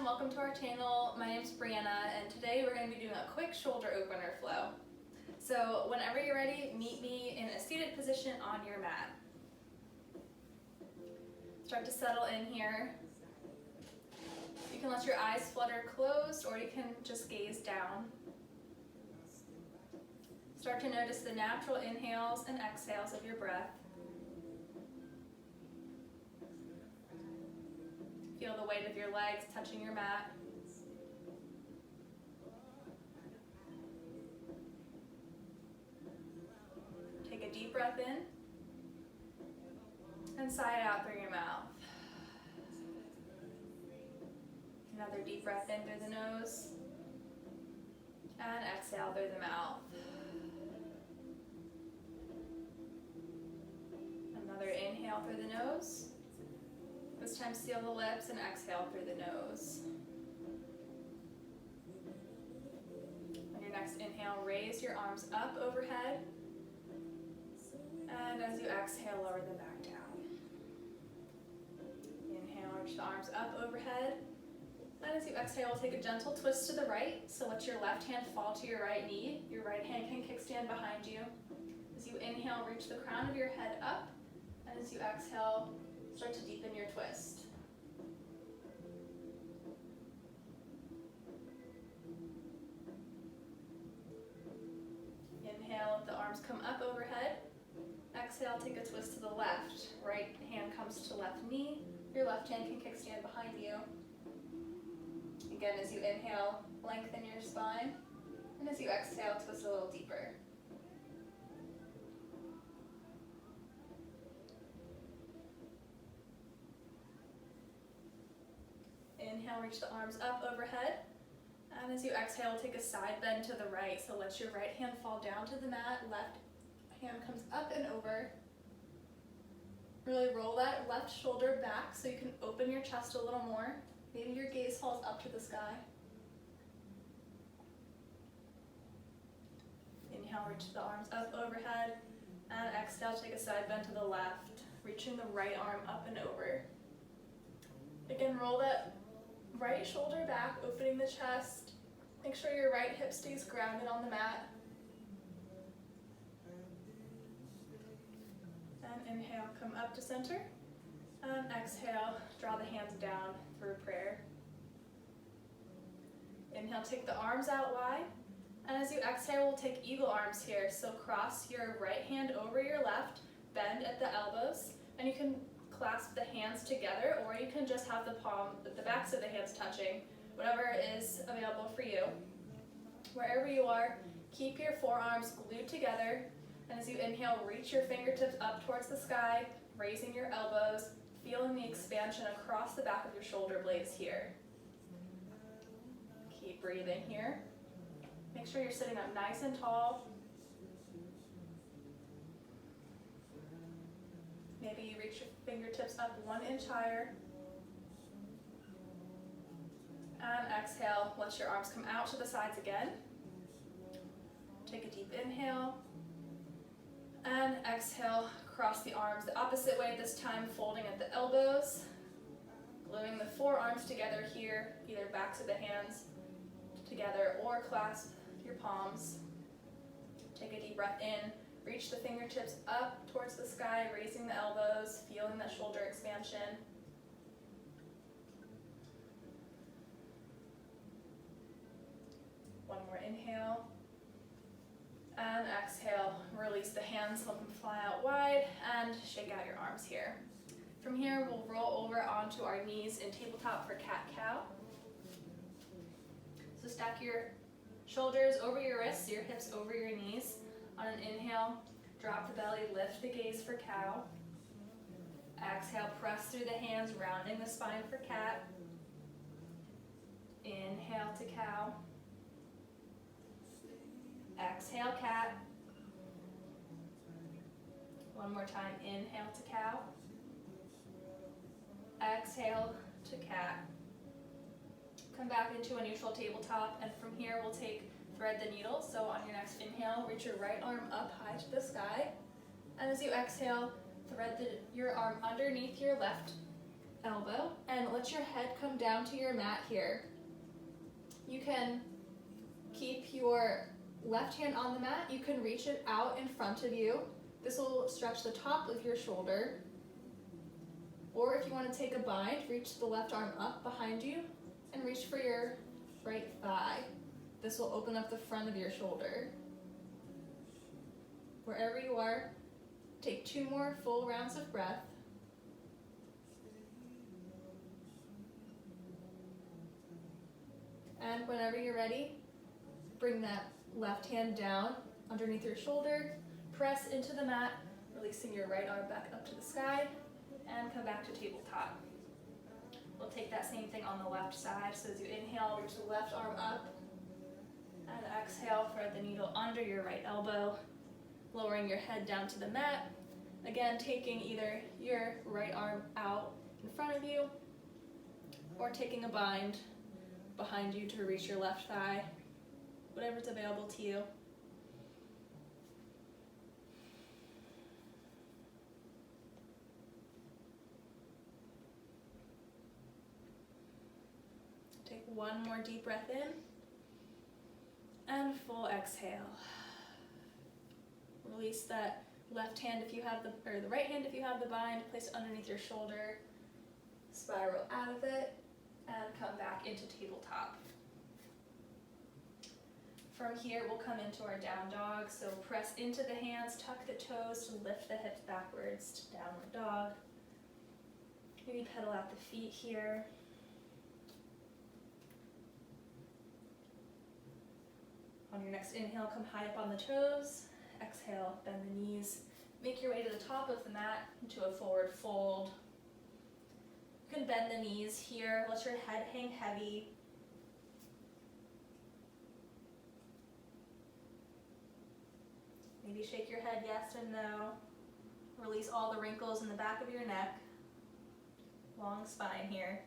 welcome to our channel. My name is Breanna, and today we're going to be doing a quick shoulder opener flow. So whenever you're ready, meet me in a seated position on your mat. Start to settle in here. You can let your eyes flutter closed, or you can just gaze down. Start to notice the natural inhales and exhales of your breath. Feel the weight of your legs touching your mat. Take a deep breath in and sigh it out through your mouth. Another deep breath in through the nose and exhale through the mouth. Another inhale through the nose. This time seal the lips and exhale through the nose. On your next inhale, raise your arms up overhead. And as you exhale, lower them back down. Inhale, reach the arms up overhead. And as you exhale, take a gentle twist to the right. So let your left hand fall to your right knee. Your right hand can kickstand behind you. As you inhale, reach the crown of your head up. And as you exhale, start to deepen your twist. Inhale, let the arms come up overhead. Exhale, take a twist to the left. Right hand comes to left knee. Your left hand can kickstand behind you. Again, as you inhale, lengthen your spine. And as you exhale, twist a little deeper. Inhale, reach the arms up overhead. And as you exhale, take a side bend to the right. So let your right hand fall down to the mat. Left hand comes up and over. Really roll that left shoulder back so you can open your chest a little more. Maybe your gaze falls up to the sky. Inhale, reach the arms up overhead. And exhale, take a side bend to the left, reaching the right arm up and over. Again, roll that right shoulder back, opening the chest. Make sure your right hip stays grounded on the mat. And inhale, come up to center. And exhale, draw the hands down for a prayer. Inhale, take the arms out wide. And as you exhale, we'll take eagle arms here. So cross your right hand over your left, bend at the elbows, and you can clasp the hands together, or you can just have the backs of the hands touching, whatever is available for you. Wherever you are, keep your forearms glued together, and as you inhale, reach your fingertips up towards the sky, raising your elbows, feeling the expansion across the back of your shoulder blades here. Keep breathing here. Make sure you're sitting up nice and tall. Maybe you reach your fingertips up 1 inch higher. And exhale, let your arms come out to the sides again. Take a deep inhale. And exhale, cross the arms the opposite way, this time folding at the elbows. Gluing the forearms together here, either backs of the hands together or clasp your palms. Take a deep breath in. Reach the fingertips up towards the sky, raising the elbows, feeling that shoulder expansion. One more inhale. And exhale, release the hands, let them fly out wide, and shake out your arms here. From here, we'll roll over onto our knees in tabletop for cat-cow. So stack your shoulders over your wrists, your hips over your knees. On an inhale, drop the belly, lift the gaze for cow. Exhale, press through the hands, rounding the spine for cat. Inhale to cow. Exhale, cat. One more time, inhale to cow. Exhale to cat. Come back into a neutral tabletop, and from here we'll take thread the needle. So on your next inhale, reach your right arm up high to the sky. And as you exhale, thread your arm underneath your left elbow and let your head come down to your mat here. You can keep your left hand on the mat. You can reach it out in front of you. This will stretch the top of your shoulder. Or if you want to take a bind, reach the left arm up behind you and reach for your right thigh. This will open up the front of your shoulder. Wherever you are, take 2 more full rounds of breath. And whenever you're ready, bring that left hand down underneath your shoulder, press into the mat, releasing your right arm back up to the sky, and come back to tabletop. We'll take that same thing on the left side. So as you inhale, reach the left arm up, and exhale, thread the needle under your right elbow, lowering your head down to the mat. Again, taking either your right arm out in front of you, or taking a bind behind you to reach your left thigh, whatever's available to you. Take 1 more deep breath in, and full exhale. Release that left hand if you have the right hand if you have the bind, place it underneath your shoulder, spiral out of it, and come back into tabletop. From here, we'll come into our down dog. So press into the hands, tuck the toes to lift the hips backwards to downward dog. Maybe pedal out the feet here. On your next inhale, come high up on the toes. Exhale, bend the knees. Make your way to the top of the mat into a forward fold. You can bend the knees here. Let your head hang heavy. Maybe shake your head yes and no. Release all the wrinkles in the back of your neck. Long spine here.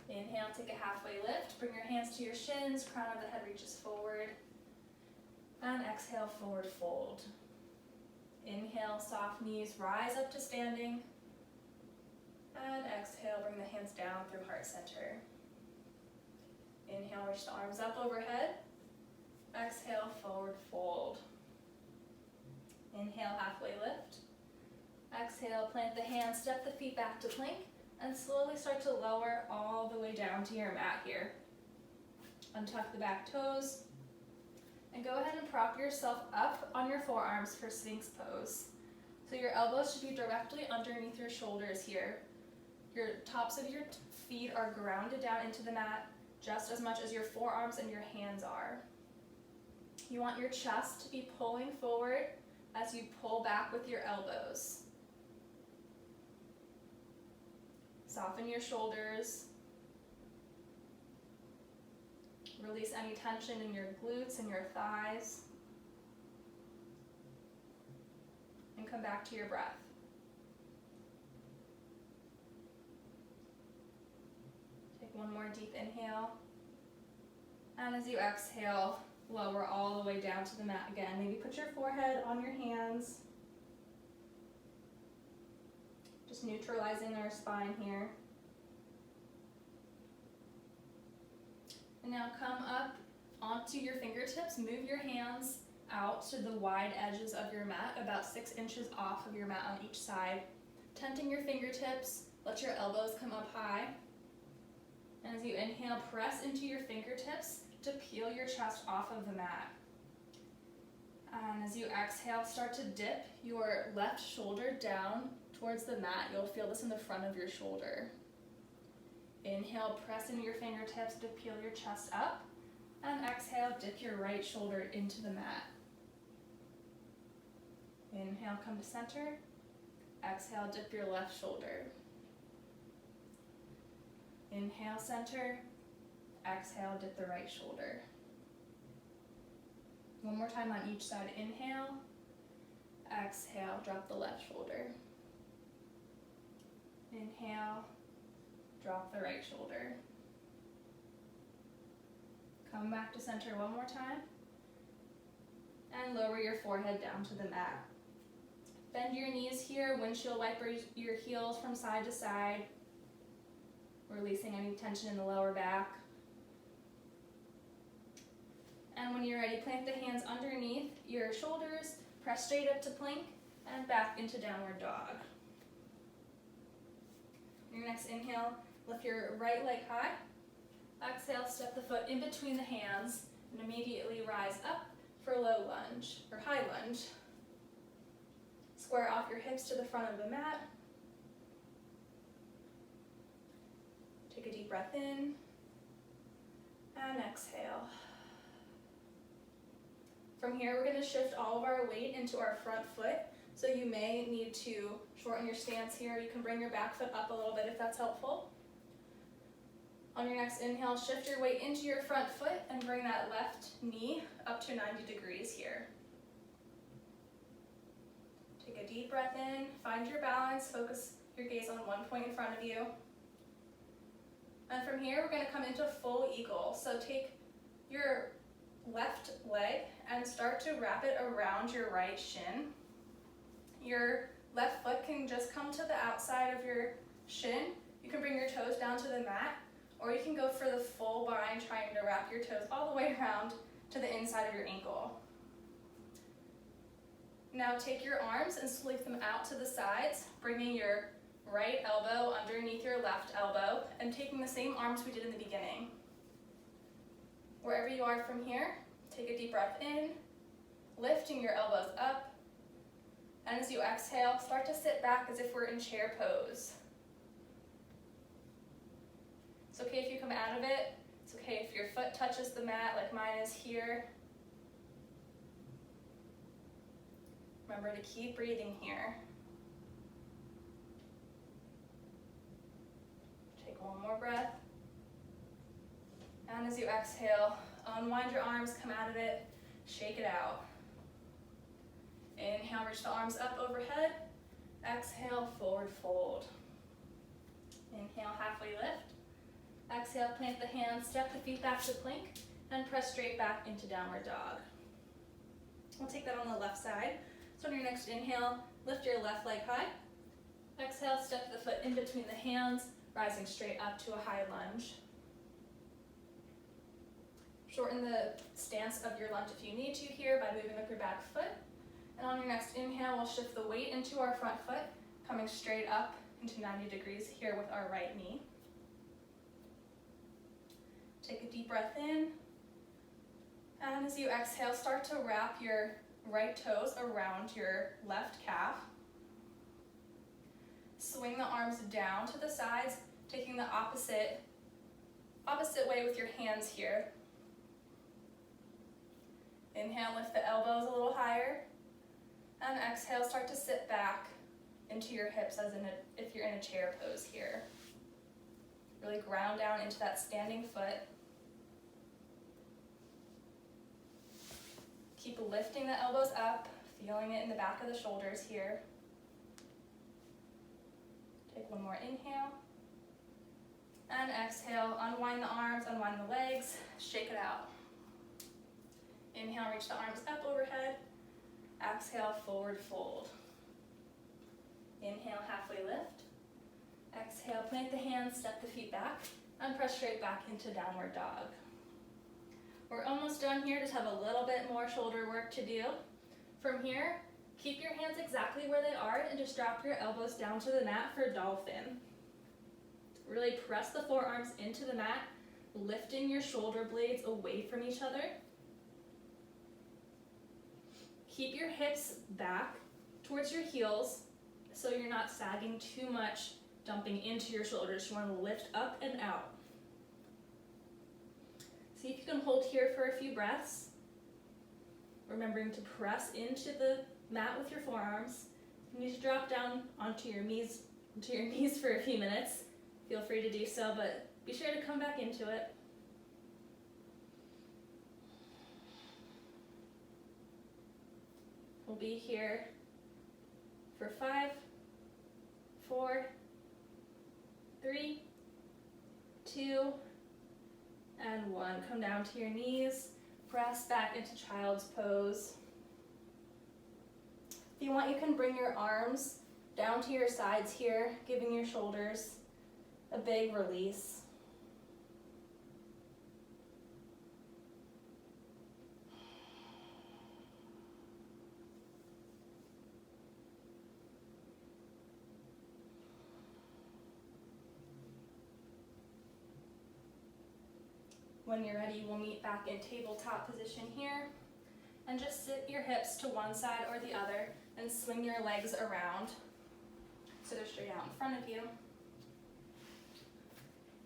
Inhale, take a halfway lift. Bring your hands to your shins. Crown of the head reaches forward. And exhale, forward fold. Inhale, soft knees, rise up to standing. And exhale, bring the hands down through heart center. Inhale, reach the arms up overhead. Exhale, forward fold. Inhale, halfway lift. Exhale, plant the hands, step the feet back to plank, and slowly start to lower all the way down to your mat here. Untuck the back toes, and go ahead and prop yourself up on your forearms for Sphinx pose. So your elbows should be directly underneath your shoulders here. Your tops of your feet are grounded down into the mat just as much as your forearms and your hands are. You want your chest to be pulling forward as you pull back with your elbows. Soften your shoulders. Release any tension in your glutes and your thighs. And come back to your breath. Take 1 more deep inhale. And as you exhale, lower all the way down to the mat again. Maybe put your forehead on your hands. Just neutralizing our spine here. And now come up onto your fingertips. Move your hands out to the wide edges of your mat, about 6 inches off of your mat on each side. Tenting your fingertips, let your elbows come up high. And as you inhale, press into your fingertips to peel your chest off of the mat. And as you exhale, start to dip your left shoulder down towards the mat. You'll feel this in the front of your shoulder. Inhale, press into your fingertips to peel your chest up. And exhale, dip your right shoulder into the mat. Inhale, come to center. Exhale, dip your left shoulder. Inhale, center. Exhale, dip the right shoulder. 1 more time on each side. Inhale. Exhale, drop the left shoulder. Inhale, drop the right shoulder. Come back to center 1 more time. And lower your forehead down to the mat. Bend your knees here, windshield wiper your heels from side to side, releasing any tension in the lower back. And when you're ready, plant the hands underneath your shoulders, press straight up to plank, and back into downward dog. Your next inhale, lift your right leg high. Exhale, step the foot in between the hands, and immediately rise up for low lunge, or high lunge. Square off your hips to the front of the mat. Take a deep breath in, and exhale. From here, we're going to shift all of our weight into our front foot, so you may need to shorten your stance here. You can bring your back foot up a little bit if that's helpful. On your next inhale, shift your weight into your front foot and bring that left knee up to 90 degrees here. Take a deep breath in, find your balance, focus your gaze on one point in front of you. And from here, we're going to come into full eagle. So take your left leg and start to wrap it around your right shin. Your left foot can just come to the outside of your shin. You can bring your toes down to the mat, or you can go for the full bind, trying to wrap your toes all the way around to the inside of your ankle. Now take your arms and sweep them out to the sides, bringing your right elbow underneath your left elbow and taking the same arms we did in the beginning. Wherever you are from here, take a deep breath in, lifting your elbows up, and as you exhale, start to sit back as if we're in chair pose. It's okay if you come out of it. It's okay if your foot touches the mat like mine is here. Remember to keep breathing here. Take one more breath. And as you exhale, unwind your arms, come out of it, shake it out. Inhale, reach the arms up overhead. Exhale, forward fold. Inhale, halfway lift. Exhale, plant the hands, step the feet back to plank, and press straight back into downward dog. We'll take that on the left side. So on your next inhale, lift your left leg high. Exhale, step the foot in between the hands, rising straight up to a high lunge. Shorten the stance of your lunge if you need to here by moving up your back foot. And on your next inhale, we'll shift the weight into our front foot, coming straight up into 90 degrees here with our right knee. Take a deep breath in. And as you exhale, start to wrap your right toes around your left calf. Swing the arms down to the sides, taking the opposite way with your hands here. Inhale, lift the elbows a little higher. And exhale, start to sit back into your hips as if you're in a chair pose here. Really ground down into that standing foot. Keep lifting the elbows up, feeling it in the back of the shoulders here. Take one more inhale. And exhale, unwind the arms, unwind the legs, shake it out. Inhale, reach the arms up overhead. Exhale, forward fold. Inhale, halfway lift. Exhale, plant the hands, step the feet back, and press straight back into downward dog. We're almost done here, just have a little bit more shoulder work to do. From here, keep your hands exactly where they are and just drop your elbows down to the mat for dolphin. Really press the forearms into the mat, lifting your shoulder blades away from each other. Keep your hips back towards your heels so you're not sagging too much, dumping into your shoulders. You want to lift up and out. See if you can hold here for a few breaths. Remembering to press into the mat with your forearms. You need to drop down onto your knees for a few minutes. Feel free to do so, but be sure to come back into it. We'll be here for 5, 4, 3, 2, and 1. Come down to your knees, press back into child's pose. If you want, you can bring your arms down to your sides here, giving your shoulders a big release. When you're ready, we'll meet back in tabletop position here. And just sit your hips to one side or the other and swing your legs around so they're straight out in front of you.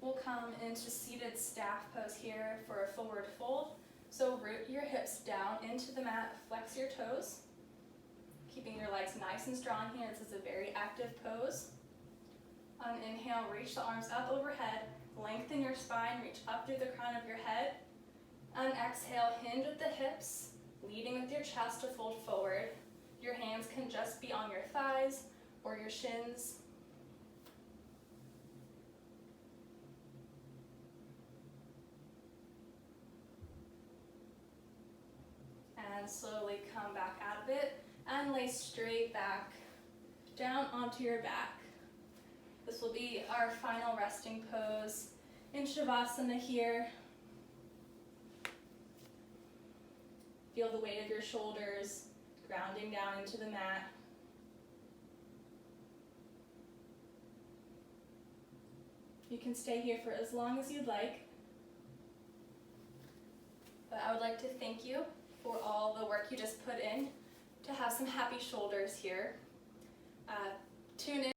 We'll come into seated staff pose here for a forward fold. So root your hips down into the mat, flex your toes, keeping your legs nice and strong here. This is a very active pose. On inhale, reach the arms up overhead, lengthen your spine, reach up through the crown of your head. On exhale, hinge with the hips, leading with your chest to fold forward. Your hands can just be on your thighs or your shins. And slowly come back out of it and lay straight back down onto your back. This will be our final resting pose in Shavasana here. Feel the weight of your shoulders grounding down into the mat. You can stay here for as long as you'd like. But I would like to thank you for all the work you just put in to have some happy shoulders here. Tune in.